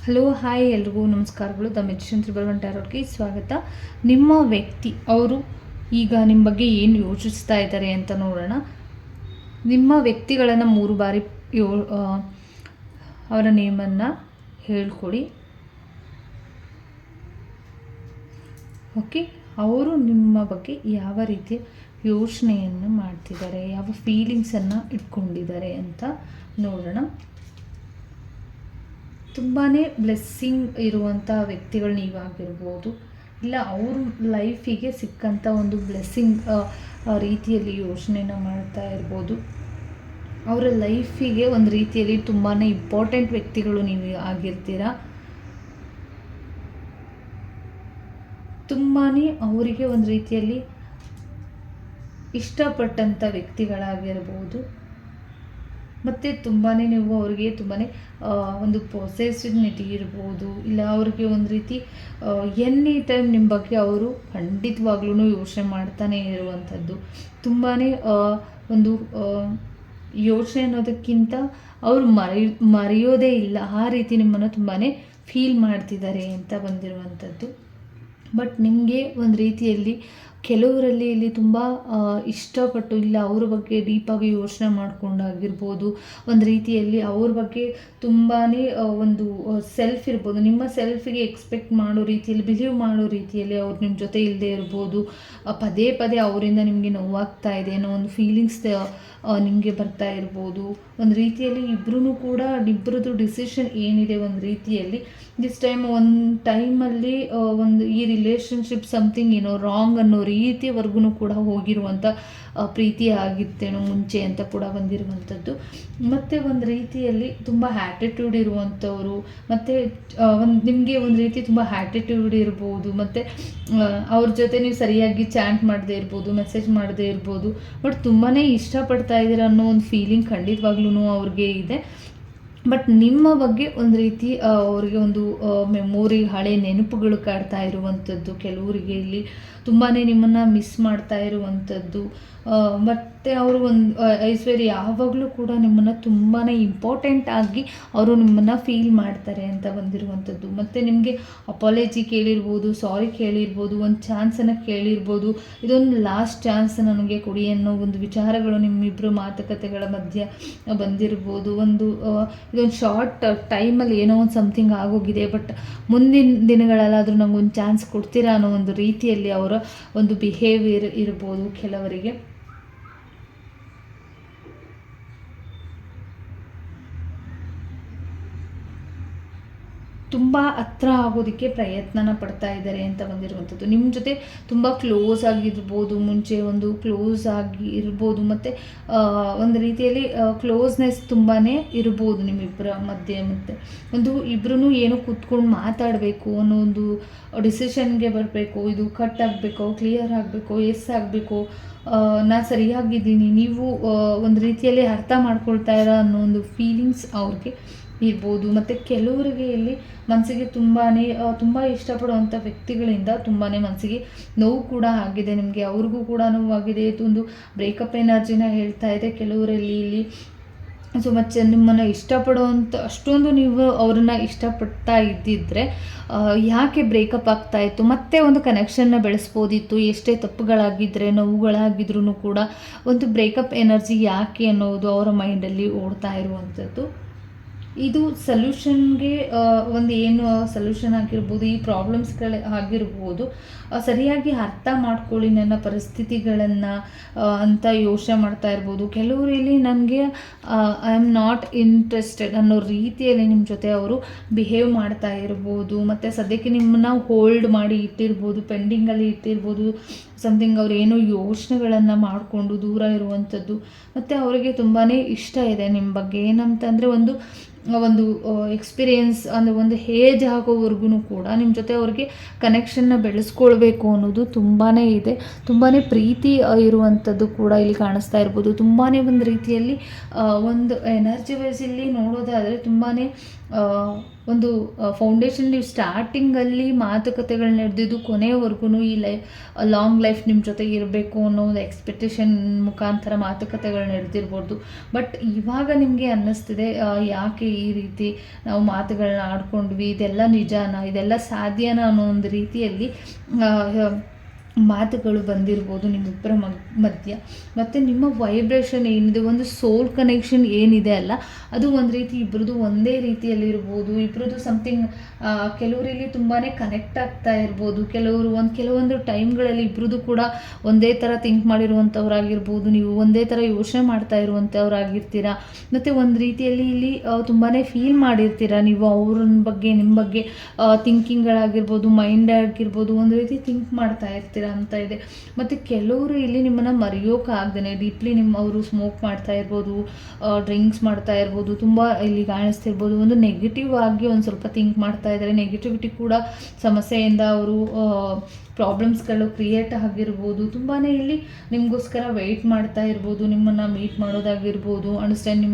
Hello hi ಎಲ್ರಿಗೂ ನಮಸ್ಕಾರಗಳು. The magician 311 ಟ್ಯಾರೋಟ್ಗೆ ಸ್ವಾಗತ. ನಿಮ್ಮ ವ್ಯಕ್ತಿ ಅವರು ಈಗ ನಿಮ್ಮ ಬಗ್ಗೆ ಏನು ಯೋಚಿಸ್ತಾ ಇದ್ದಾರೆ ಅಂತ ನೋಡೋಣ. ನಿಮ್ಮ ವ್ಯಕ್ತಿಗಳನ್ನು 3 ಬಾರಿ ಅವರ ನೇಮನ್ನು ಹೇಳ್ಕೊಡಿ. ಓಕೆ, ಅವರು ನಿಮ್ಮ ಬಗ್ಗೆ ಯಾವ ರೀತಿಯ ಯೋಚನೆಯನ್ನು ಮಾಡ್ತಿದ್ದಾರೆ, ಯಾವ ಫೀಲಿಂಗ್ಸನ್ನು ಇಟ್ಕೊಂಡಿದ್ದಾರೆ ಅಂತ ನೋಡೋಣ. ತುಂಬಾ ಬ್ಲೆಸ್ಸಿಂಗ್ ಇರುವಂಥ ವ್ಯಕ್ತಿಗಳು ನೀವಾಗಿರ್ಬೋದು, ಇಲ್ಲ ಅವರು ಲೈಫಿಗೆ ಸಿಕ್ಕಂಥ ಒಂದು ಬ್ಲೆಸ್ಸಿಂಗ್ ರೀತಿಯಲ್ಲಿ ಯೋಚನೆನ ಮಾಡ್ತಾ ಇರ್ಬೋದು. ಅವರ ಲೈಫಿಗೆ ಒಂದು ರೀತಿಯಲ್ಲಿ ತುಂಬಾ ಇಂಪಾರ್ಟೆಂಟ್ ವ್ಯಕ್ತಿಗಳು ನೀವು ಆಗಿರ್ತೀರ. ತುಂಬಾ ಅವರಿಗೆ ಒಂದು ರೀತಿಯಲ್ಲಿ ಇಷ್ಟಪಟ್ಟಂಥ ವ್ಯಕ್ತಿಗಳಾಗಿರ್ಬೋದು. ಮತ್ತು ತುಂಬಾ ನೀವು ಅವ್ರಿಗೆ ತುಂಬಾ ಒಂದು ಪೊಸೆಸಿವ್ನಿಟಿ ಇರ್ಬೋದು, ಇಲ್ಲ ಅವ್ರಿಗೆ ಒಂದು ರೀತಿ ಎನಿ ಟೈಮ್ ನಿಮ್ಮ ಬಗ್ಗೆ ಅವರು ಖಂಡಿತವಾಗ್ಲೂ ಯೋಚನೆ ಮಾಡ್ತಾನೆ ಇರುವಂಥದ್ದು. ತುಂಬಾ ಒಂದು ಯೋಚನೆ ಅನ್ನೋದಕ್ಕಿಂತ ಅವರು ಮರೆಯೋದೇ ಇಲ್ಲ, ಆ ರೀತಿ ನಿಮ್ಮನ್ನು ತುಂಬಾ ಫೀಲ್ ಮಾಡ್ತಿದ್ದಾರೆ ಅಂತ ಬಂದಿರುವಂಥದ್ದು. ಬಟ್ ನಿಮಗೆ ಒಂದು ರೀತಿಯಲ್ಲಿ ಕೆಲವರಲ್ಲಿ ಇಲ್ಲಿ ತುಂಬ ಇಷ್ಟಪಟ್ಟು ಇಲ್ಲ ಅವ್ರ ಬಗ್ಗೆ ಡೀಪಾಗಿ ಯೋಚನೆ ಮಾಡಿಕೊಂಡಾಗಿರ್ಬೋದು. ಒಂದು ರೀತಿಯಲ್ಲಿ ಅವ್ರ ಬಗ್ಗೆ ತುಂಬಾ ಒಂದು ಸೆಲ್ಫ್ ಇರ್ಬೋದು, ನಿಮ್ಮ ಸೆಲ್ಫಿಗೆ ಎಕ್ಸ್ಪೆಕ್ಟ್ ಮಾಡೋ ರೀತಿಯಲ್ಲಿ, ಬಿಲೀವ್ ಮಾಡೋ ರೀತಿಯಲ್ಲಿ ಅವ್ರು ನಿಮ್ಮ ಜೊತೆ ಇಲ್ಲದೆ ಇರ್ಬೋದು. ಪದೇ ಪದೇ ಅವರಿಂದ ನಿಮಗೆ ನೋವಾಗ್ತಾ ಇದೆ ಅನ್ನೋ ಒಂದು ಫೀಲಿಂಗ್ಸ್ ನಿಮಗೆ ಬರ್ತಾ ಇರ್ಬೋದು. ಒಂದು ರೀತಿಯಲ್ಲಿ ಇಬ್ಬರದ್ದು ಡಿಸಿಷನ್ ಏನಿದೆ, ಒಂದು ರೀತಿಯಲ್ಲಿ ದಿಸ್ ಟೈಮ್ ಒಂದು ಟೈಮಲ್ಲಿ ಒಂದು ಈ ರಿಲೇಷನ್ಶಿಪ್ ಸಮಥಿಂಗ್ ರಾಂಗ್ ಅನ್ನೋ ರೀತಿಯವರೆಗೂ ಕೂಡ ಹೋಗಿರುವಂಥ ಪ್ರೀತಿ ಆಗಿತ್ತೇನೋ ಮುಂಚೆ ಅಂತ ಕೂಡ ಬಂದಿರುವಂಥದ್ದು. ಮತ್ತು ಒಂದು ರೀತಿಯಲ್ಲಿ ತುಂಬ ಆ್ಯಟಿಟ್ಯೂಡ್ ಇರುವಂಥವ್ರು, ಮತ್ತು ನಿಮಗೆ ಒಂದು ರೀತಿ ತುಂಬ ಆ್ಯಟಿಟ್ಯೂಡ್ ಇರ್ಬೋದು. ಮತ್ತು ಅವ್ರ ಜೊತೆ ನೀವು ಸರಿಯಾಗಿ ಚಾಟ್ ಮಾಡದೇ ಇರ್ಬೋದು, ಮೆಸೇಜ್ ಮಾಡದೇ ಇರ್ಬೋದು. ಬಟ್ ತುಂಬಾ ಇಷ್ಟಪಡ್ತಾ ಇದ್ದೀರ ಅನ್ನೋ ಒಂದು ಫೀಲಿಂಗ್ ಖಂಡಿತವಾಗ್ಲೂ ಅವ್ರಿಗೆ ಇದೆ. ಬಟ್ ನಿಮ್ಮ ಬಗ್ಗೆ ಒಂದು ರೀತಿ ಅವ್ರಿಗೆ ಒಂದು ಮೆಮೊರಿ, ಹಳೆ ನೆನಪುಗಳು ಕಾಡ್ತಾ ಇರುವಂಥದ್ದು. ಕೆಲವರಿಗೆ ಇಲ್ಲಿ ತುಂಬಾ ನಿಮ್ಮನ್ನು ಮಿಸ್ ಮಾಡ್ತಾ ಇರುವಂಥದ್ದು. ಮತ್ತು ಅವರು ಒಂದು ಐಶ್ವರ್ಯ ಯಾವಾಗಲೂ ಕೂಡ ನಿಮ್ಮನ್ನು ತುಂಬಾ ಇಂಪಾರ್ಟೆಂಟ್ ಆಗಿ ಅವರು ನಿಮ್ಮನ್ನು ಫೀಲ್ ಮಾಡ್ತಾರೆ ಅಂತ ಬಂದಿರುವಂಥದ್ದು. ಮತ್ತು ನಿಮಗೆ ಅಪಾಲಜಿ ಕೇಳಿರ್ಬೋದು, ಸಾರಿ ಕೇಳಿರ್ಬೋದು, ಒಂದು ಚಾನ್ಸನ್ನು ಕೇಳಿರ್ಬೋದು. ಇದೊಂದು ಲಾಸ್ಟ್ ಚಾನ್ಸ್ ನನಗೆ ಕೊಡಿ ಅನ್ನೋ ಒಂದು ವಿಚಾರಗಳು ನಿಮ್ಮಿಬ್ಬರು ಮಾತುಕತೆಗಳ ಮಧ್ಯೆ ಬಂದಿರ್ಬೋದು. ಇದೊಂದು ಶಾರ್ಟ್ ಟೈಮಲ್ಲಿ ಏನೋ ಒಂದು ಸಮಥಿಂಗ್ ಆಗೋಗಿದೆ, ಬಟ್ ಮುಂದಿನ ದಿನಗಳಲ್ಲಾದರೂ ನಂಗೊಂದು ಚಾನ್ಸ್ ಕೊಡ್ತೀರಾ ಅನ್ನೋ ಒಂದು ರೀತಿಯಲ್ಲಿ ಅವರ ಒಂದು ಬಿಹೇವಿಯರ್ ಇರ್ಬೋದು. ಕೆಲವರಿಗೆ ತುಂಬ ಹತ್ರ ಆಗೋದಕ್ಕೆ ಪ್ರಯತ್ನನ ಪಡ್ತಾ ಇದ್ದಾರೆ ಅಂತ ಬಂದಿರುವಂಥದ್ದು. ನಿಮ್ಮ ಜೊತೆ ತುಂಬ ಕ್ಲೋಸ್ ಆಗಿರ್ಬೋದು, ಮುಂಚೆ ಒಂದು ಕ್ಲೋಸ್ ಆಗಿ ಇರ್ಬೋದು. ಮತ್ತು ಒಂದು ರೀತಿಯಲ್ಲಿ ಕ್ಲೋಸ್ನೆಸ್ ತುಂಬಾ ಇರ್ಬೋದು ನಿಮ್ಮಿಬ್ಬರ ಮಧ್ಯೆ. ಮತ್ತು ಒಂದು ಇಬ್ಬರೂ ಏನೋ ಕೂತ್ಕೊಂಡು ಮಾತಾಡಬೇಕು ಅನ್ನೋ ಒಂದು ಡಿಸಿಷನ್ಗೆ ಬರಬೇಕು. ಇದು ಕಟ್ ಆಗಬೇಕು, ಕ್ಲಿಯರ್ ಆಗಬೇಕು, ಎಸ್ ಆಗಬೇಕು, ನಾನು ಸರಿಯಾಗಿದ್ದೀನಿ, ನೀವು ಒಂದು ರೀತಿಯಲ್ಲಿ ಅರ್ಥ ಮಾಡ್ಕೊಳ್ತಾ ಇರೋ ಅನ್ನೋ ಒಂದು ಫೀಲಿಂಗ್ಸ್ ಅವ್ರಿಗೆ ಇರ್ಬೋದು. ಮತ್ತು ಕೆಲವರಿಗೆ ಇಲ್ಲಿ ಮನಸ್ಸಿಗೆ ತುಂಬ ಇಷ್ಟಪಡುವಂಥ ವ್ಯಕ್ತಿಗಳಿಂದ ತುಂಬಾ ಮನಸ್ಸಿಗೆ ನೋವು ಕೂಡ ಆಗಿದೆ. ನಿಮಗೆ ಅವ್ರಿಗೂ ಕೂಡ ನೋವಾಗಿದೆ. ಇದೊಂದು ಬ್ರೇಕಪ್ ಎನರ್ಜಿನ ಹೇಳ್ತಾ ಇದೆ ಕೆಲವರಲ್ಲಿ ಇಲ್ಲಿ. ಸೊ ಮತ್ತು ನಿಮ್ಮನ್ನು ಇಷ್ಟಪಡುವಂಥ ಅಷ್ಟೊಂದು ನೀವು ಅವ್ರನ್ನ ಇಷ್ಟಪಡ್ತಾ ಇದ್ದಿದ್ದರೆ ಯಾಕೆ ಬ್ರೇಕಪ್ ಆಗ್ತಾಯಿತ್ತು, ಮತ್ತೆ ಒಂದು ಕನೆಕ್ಷನ್ನ ಬೆಳೆಸ್ಬೋದಿತ್ತು. ಎಷ್ಟೇ ತಪ್ಪುಗಳಾಗಿದ್ದರೆ, ನೋವುಗಳಾಗಿದ್ರೂ ಕೂಡ ಒಂದು ಬ್ರೇಕಪ್ ಎನರ್ಜಿ ಯಾಕೆ ಅನ್ನೋದು ಅವರ ಮೈಂಡಲ್ಲಿ ಓಡ್ತಾ ಇರುವಂಥದ್ದು. ಇದು ಸೊಲ್ಯೂಷನ್ಗೆ ಒಂದು ಏನು ಸೊಲ್ಯೂಷನ್ ಆಗಿರ್ಬೋದು, ಈ ಪ್ರಾಬ್ಲಮ್ಸ್ಗಳು ಆಗಿರ್ಬೋದು, ಸರಿಯಾಗಿ ಅರ್ಥ ಮಾಡ್ಕೊಳ್ಳಿ ನನ್ನ ಪರಿಸ್ಥಿತಿಗಳನ್ನು ಅಂತ ಯೋಚನೆ ಮಾಡ್ತಾ ಇರ್ಬೋದು. ಕೆಲವರು ಇಲ್ಲಿ ನನಗೆ ಐ ಆಮ್ ನಾಟ್ ಇಂಟ್ರೆಸ್ಟೆಡ್ ಅನ್ನೋ ರೀತಿಯಲ್ಲಿ ನಿಮ್ಮ ಜೊತೆ ಅವರು ಬಿಹೇವ್ ಮಾಡ್ತಾ ಇರ್ಬೋದು. ಮತ್ತು ಸದ್ಯಕ್ಕೆ ನಿಮ್ಮನ್ನು ಹೋಲ್ಡ್ ಮಾಡಿ ಇಟ್ಟಿರ್ಬೋದು, ಪೆಂಡಿಂಗಲ್ಲಿ ಇಟ್ಟಿರ್ಬೋದು. ಸಮಥಿಂಗ್ ಅವ್ರು ಏನೋ ಯೋಚನೆಗಳನ್ನು ಮಾಡಿಕೊಂಡು ದೂರ ಇರುವಂಥದ್ದು. ಮತ್ತು ಅವರಿಗೆ ತುಂಬಾ ಇಷ್ಟ ಇದೆ ನಿಮ್ಮ ಬಗ್ಗೆ. ಏನಂತಂದರೆ ಒಂದು ಎಕ್ಸ್ಪೀರಿಯೆನ್ಸ್ ಅಂದರೆ ಒಂದು ಏಜ್ ಆಗೋವರೆಗೂ ಕೂಡ ನಿಮ್ಮ ಜೊತೆ ಅವ್ರಿಗೆ ಕನೆಕ್ಷನ್ನ ಬೆಳೆಸ್ಕೊಳ್ಬೇಕು ಅನ್ನೋದು ತುಂಬಾ ಇದೆ. ತುಂಬಾ ಪ್ರೀತಿ ಇರುವಂಥದ್ದು ಕೂಡ ಇಲ್ಲಿ ಕಾಣಿಸ್ತಾ ಇರ್ಬೋದು. ತುಂಬಾ ಒಂದು ರೀತಿಯಲ್ಲಿ ಒಂದು ಎನರ್ಜಿ ವೈಸ್ ಇಲ್ಲಿ ನೋಡೋದಾದರೆ ತುಂಬಾ ಒಂದು ಫೌಂಡೇಶನ್ ನೀವು ಸ್ಟಾರ್ಟಿಂಗಲ್ಲಿ ಮಾತುಕತೆಗಳು ನಡೆದಿದ್ದು ಕೊನೆಯವರೆಗೂ ಈ ಲಾಂಗ್ ಲೈಫ್ ನಿಮ್ಮ ಜೊತೆ ಇರಬೇಕು ಅನ್ನೋ ಒಂದು ಎಕ್ಸ್ಪೆಕ್ಟೇಷನ್ ಮುಖಾಂತರ ಮಾತುಕತೆಗಳು ನಡೆದಿರ್ಬೋದು. ಬಟ್ ಇವಾಗ ನಿಮಗೆ ಅನ್ನಿಸ್ತಿದೆ ಯಾಕೆ ಈ ರೀತಿ ನಾವು ಮಾತುಗಳನ್ನ ಆಡ್ಕೊಂಡ್ವಿ, ಇದೆಲ್ಲ ನಿಜಾನ, ಇದೆಲ್ಲ ಸಾಧ್ಯನಾ ಅನ್ನೋ ಒಂದು ರೀತಿಯಲ್ಲಿ ಮಾತುಗಳು ಬಂದಿರ್ಬೋದು ನಿಮ್ಮಿಬ್ಬರ ಮಧ್ಯ. ಮತ್ತು ನಿಮ್ಮ ವೈಬ್ರೇಷನ್ ಏನಿದೆ, ಒಂದು ಸೋಲ್ ಕನೆಕ್ಷನ್ ಏನಿದೆ ಅಲ್ಲ, ಅದು ಒಂದು ರೀತಿ ಇಬ್ಬರದು ಒಂದೇ ರೀತಿಯಲ್ಲಿರ್ಬೋದು. ಇಬ್ಬರದು ಸಮಥಿಂಗ್ ಕೆಲವರಲ್ಲಿ ತುಂಬಾ ಕನೆಕ್ಟ್ ಆಗ್ತಾ ಇರ್ಬೋದು. ಕೆಲವೊಂದು ಟೈಮ್ಗಳಲ್ಲಿ ಇಬ್ಬರದು ಕೂಡ ಒಂದೇ ಥರ ಥಿಂಕ್ ಮಾಡಿರುವಂಥವ್ರಾಗಿರ್ಬೋದು. ನೀವು ಒಂದೇ ಥರ ಯೋಚನೆ ಮಾಡ್ತಾ ಇರುವಂಥವ್ರಾಗಿರ್ತೀರ. ಮತ್ತು ಒಂದು ರೀತಿಯಲ್ಲಿ ಇಲ್ಲಿ ತುಂಬಾ ಫೀಲ್ ಮಾಡಿರ್ತೀರ ನೀವು ಅವ್ರ ಬಗ್ಗೆ, ನಿಮ್ಮ ಬಗ್ಗೆ ಥಿಂಕಿಂಗ್ಗಳಾಗಿರ್ಬೋದು, ಮೈಂಡ್ ಆಗಿರ್ಬೋದು, ಒಂದು ರೀತಿ ಥಿಂಕ್ ಮಾಡ್ತಾ ಇರ್ತೀರ ಅಂತ ಇದೆ. ಮತ್ತು ಕೆಲವರು ಇಲ್ಲಿ ನಿಮ್ಮನ್ನು ಮರೆಯೋಕ್ಕಾಗ್ದೇ ಡೀಪ್ಲಿ ಅವರು ಸ್ಮೋಕ್ ಮಾಡ್ತಾ ಇರ್ಬೋದು, ಡ್ರಿಂಕ್ಸ್ ಮಾಡ್ತಾ ಇರ್ಬೋದು, ತುಂಬ ಇಲ್ಲಿ ಕಾಣಿಸ್ತಿರ್ಬೋದು. ಒಂದು ನೆಗೆಟಿವ್ ಆಗಿ ಒಂದು ಸ್ವಲ್ಪ ಥಿಂಕ್ ಮಾಡ್ತಾ ಇದ್ದಾರೆ. ನೆಗೆಟಿವಿಟಿ ಕೂಡ ಸಮಸ್ಯೆಯಿಂದ ಅವರು ಪ್ರಾಬ್ಲಮ್ಸ್ಗಳು ಕ್ರಿಯೇಟ್ ಆಗಿರ್ಬೋದು. ತುಂಬಾ ಇಲ್ಲಿ ನಿಮಗೋಸ್ಕರ ವೆಯ್ಟ್ ಮಾಡ್ತಾ ಇರ್ಬೋದು, ನಿಮ್ಮನ್ನು ಮೀಟ್ ಮಾಡೋದಾಗಿರ್ಬೋದು, ಅಂಡರ್ಸ್ಟ್ಯಾಂಡ್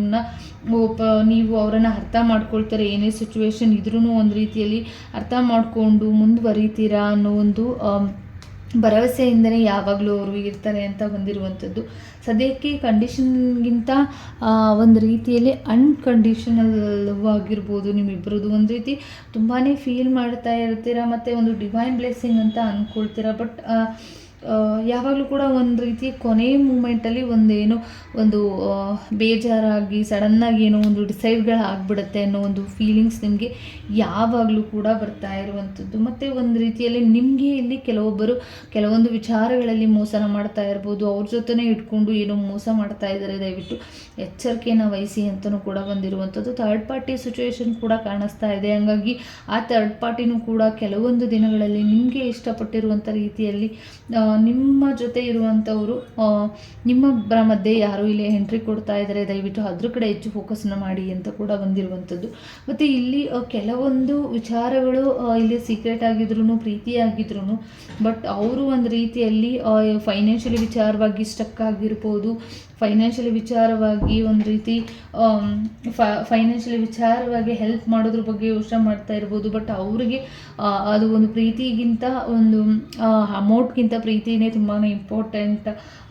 ನೀವು ಅವರನ್ನು ಅರ್ಥ ಮಾಡ್ಕೊಳ್ತಾರೆ. ಏನೇ ಸಿಚುವೇಶನ್ ಇದ್ರೂ ಒಂದು ರೀತಿಯಲ್ಲಿ ಅರ್ಥ ಮಾಡಿಕೊಂಡು ಮುಂದುವರಿತೀರಾ ಅನ್ನೋ ಒಂದು ಭರವಸೆಯಿಂದಲೇ ಯಾವಾಗಲೂ ಅವರು ಇರ್ತಾರೆ ಅಂತ ಬಂದಿರುವಂಥದ್ದು. ಸದ್ಯಕ್ಕೆ ಕಂಡೀಷನ್ಗಿಂತ ಒಂದು ರೀತಿಯಲ್ಲಿ ಅನ್ಕಂಡೀಷನಲ್ ಲವ್ ಆಗಿರ್ಬೋದು ನಿಮ್ಮಿಬ್ಬರದು. ಒಂದು ರೀತಿ ತುಂಬಾ ಫೀಲ್ ಮಾಡ್ತಾ ಇರ್ತೀರ ಮತ್ತು ಒಂದು ಡಿವೈನ್ ಬ್ಲೆಸ್ಸಿಂಗ್ ಅಂತ ಅಂದ್ಕೊಳ್ತೀರ. ಬಟ್ ಯಾವಾಗಲೂ ಕೂಡ ಒಂದು ರೀತಿ ಕೊನೆಯ ಮೂಮೆಂಟಲ್ಲಿ ಒಂದು ಬೇಜಾರಾಗಿ ಸಡನ್ನಾಗಿ ಏನೋ ಒಂದು ಡಿಸೈಡ್ಗಳಾಗ್ಬಿಡುತ್ತೆ ಅನ್ನೋ ಒಂದು ಫೀಲಿಂಗ್ಸ್ ನಿಮಗೆ ಯಾವಾಗಲೂ ಕೂಡ ಬರ್ತಾ ಇರುವಂಥದ್ದು. ಮತ್ತು ಒಂದು ರೀತಿಯಲ್ಲಿ ನಿಮಗೆ ಇಲ್ಲಿ ಕೆಲವೊಂದು ವಿಚಾರಗಳಲ್ಲಿ ಮೋಸನ ಮಾಡ್ತಾ ಇರ್ಬೋದು. ಅವ್ರ ಜೊತೆನೇ ಇಟ್ಕೊಂಡು ಏನೋ ಮೋಸ ಮಾಡ್ತಾ ಇದ್ದಾರೆ. ದಯವಿಟ್ಟು ಎಚ್ಚರಿಕೆಯನ್ನು ವಹಿಸಿ ಅಂತಲೂ ಕೂಡ ಬಂದಿರುವಂಥದ್ದು. ಥರ್ಡ್ ಪಾರ್ಟಿ ಸಿಚುವೇಶನ್ ಕೂಡ ಕಾಣಿಸ್ತಾ ಇದೆ. ಹಾಗಾಗಿ ಆ ಥರ್ಡ್ ಪಾರ್ಟಿನೂ ಕೂಡ ಕೆಲವೊಂದು ದಿನಗಳಲ್ಲಿ ನಿಮಗೆ ಇಷ್ಟಪಟ್ಟಿರುವಂಥ ರೀತಿಯಲ್ಲಿ ನಿಮ್ಮ ಜೊತೆ ಇರುವಂಥವರು ನಿಮ್ಮೊಬ್ಬರ ಮಧ್ಯೆ ಯಾರೋ ಇಲ್ಲಿ ಎಂಟ್ರಿ ಕೊಡ್ತಾ ಇದ್ದಾರೆ. ದಯವಿಟ್ಟು ಅದ್ರ ಕಡೆ ಹೆಚ್ಚು ಫೋಕಸ್ನ ಮಾಡಿ ಅಂತ ಕೂಡ ಬಂದಿರುವಂಥದ್ದು. ಮತ್ತು ಇಲ್ಲಿ ಕೆಲವೊಂದು ವಿಚಾರಗಳು ಇಲ್ಲಿ ಸೀಕ್ರೆಟ್ ಆಗಿದ್ರು, ಪ್ರೀತಿಯಾಗಿದ್ರು, ಬಟ್ ಅವರು ಒಂದು ರೀತಿಯಲ್ಲಿ ಫೈನಾನ್ಷಿಯಲಿ ವಿಚಾರವಾಗಿ ಸ್ಟಕ್ ಆಗಿರ್ಬೋದು. ಫೈನಾನ್ಷಿಯಲಿ ವಿಚಾರವಾಗಿ ಒಂದು ರೀತಿ ಫೈನಾನ್ಷಿಯಲಿ ವಿಚಾರವಾಗಿ ಹೆಲ್ಪ್ ಮಾಡೋದ್ರ ಬಗ್ಗೆ ಯೋಚನೆ ಮಾಡ್ತಾ ಇರ್ಬೋದು. ಬಟ್ ಅವರಿಗೆ ಅದು ಒಂದು ಪ್ರೀತಿಗಿಂತ ಒಂದು ಅಮೌಂಟ್ಗಿಂತ ಪ್ರೀತಿನೇ ತುಂಬಾ ಇಂಪಾರ್ಟೆಂಟ್.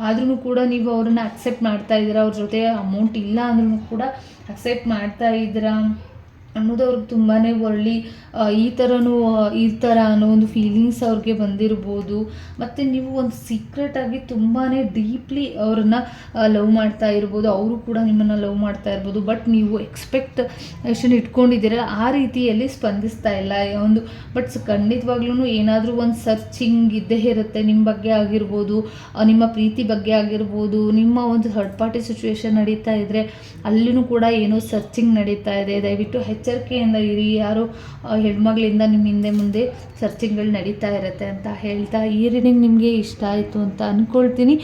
ಆದ್ರೂ ಕೂಡ ನೀವು ಅವ್ರನ್ನ ಅಕ್ಸೆಪ್ಟ್ ಮಾಡ್ತಾ ಇದ್ದೀರಾ. ಅವ್ರ ಜೊತೆ ಅಮೌಂಟ್ ಇಲ್ಲ ಅಂದ್ರೂ ಕೂಡ ಅಕ್ಸೆಪ್ಟ್ ಮಾಡ್ತಾ ಇದ್ದೀರಾ ಅನ್ನೋದು ಅವ್ರಿಗೆ ತುಂಬಾ ಒಳ್ಳೆ ಈ ಥರ ಅನ್ನೋ ಒಂದು ಫೀಲಿಂಗ್ಸ್ ಅವ್ರಿಗೆ ಬಂದಿರ್ಬೋದು. ಮತ್ತು ನೀವು ಒಂದು ಸೀಕ್ರೆಟಾಗಿ ತುಂಬಾ ಡೀಪ್ಲಿ ಅವ್ರನ್ನ ಲವ್ ಮಾಡ್ತಾ ಇರ್ಬೋದು. ಅವರು ಕೂಡ ನಿಮ್ಮನ್ನು ಲವ್ ಮಾಡ್ತಾ ಇರ್ಬೋದು. ಬಟ್ ನೀವು ಎಕ್ಸ್ಪೆಕ್ಟೇಷನ್ ಇಟ್ಕೊಂಡಿದ್ದೀರ ಆ ರೀತಿಯಲ್ಲಿ ಸ್ಪಂದಿಸ್ತಾ ಇಲ್ಲ ಬಟ್ ಖಂಡಿತವಾಗ್ಲೂ ಏನಾದರೂ ಒಂದು ಸರ್ಚಿಂಗ್ ಇದ್ದೇ ಇರುತ್ತೆ. ನಿಮ್ಮ ಬಗ್ಗೆ ಆಗಿರ್ಬೋದು, ನಿಮ್ಮ ಪ್ರೀತಿ ಬಗ್ಗೆ ಆಗಿರ್ಬೋದು. ನಿಮ್ಮ ಒಂದು ಥರ್ಡ್ ಪಾರ್ಟಿ ಸಿಚುವೇಶನ್ ನಡೀತಾ ಇದ್ದರೆ ಅಲ್ಲಿನೂ ಕೂಡ ಏನೋ ಸರ್ಚಿಂಗ್ ನಡೀತಾ ಇದೆ. ದಯವಿಟ್ಟು ಎಚ್ಚರಿಕೆಯಿಂದ ಇರಿ. ಯಾರೋ ಹೆಣ್ಮಗಳಿಂದ ನಿಮ್ಮ ಹಿಂದೆ ಮುಂದೆ ಸರ್ಚಿಂಗ್ಗಳು ನಡೀತಾ ಇರುತ್ತೆ ಅಂತ ಹೇಳ್ತಾ, ಈ ರೀಡಿಂಗ್ ನಿಮಗೆ ಇಷ್ಟ ಆಯಿತು ಅಂತ ಅಂದ್ಕೊಳ್ತೀನಿ.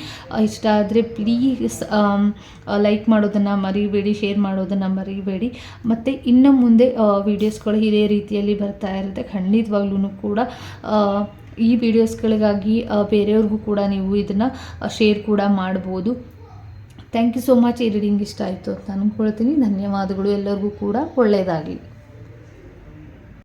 ಇಷ್ಟ ಆದರೆ ಪ್ಲೀಸ್ ಲೈಕ್ ಮಾಡೋದನ್ನು ಮರಿಬೇಡಿ, ಶೇರ್ ಮಾಡೋದನ್ನು ಮರಿಬೇಡಿ. ಮತ್ತು ಇನ್ನು ಮುಂದೆ ವೀಡಿಯೋಸ್ಗಳು ಇದೇ ರೀತಿಯಲ್ಲಿ ಬರ್ತಾ ಇರುತ್ತೆ. ಖಂಡಿತವಾಗ್ಲೂ ಕೂಡ ಈ ವಿಡಿಯೋಸ್ಗಳಿಗಾಗಿ ಬೇರೆಯವ್ರಿಗೂ ಕೂಡ ನೀವು ಇದನ್ನು ಶೇರ್ ಕೂಡ ಮಾಡ್ಬೋದು. Thank you so much. ಈ ರೀಡಿಂಗ್ ಇಷ್ಟ ಆಯಿತು ಅಂತ ಅಂದ್ಕೊಳ್ತೀನಿ. ಧನ್ಯವಾದಗಳು. ಎಲ್ಲರಿಗೂ ಕೂಡ ಒಳ್ಳೆಯದಾಗಲಿ.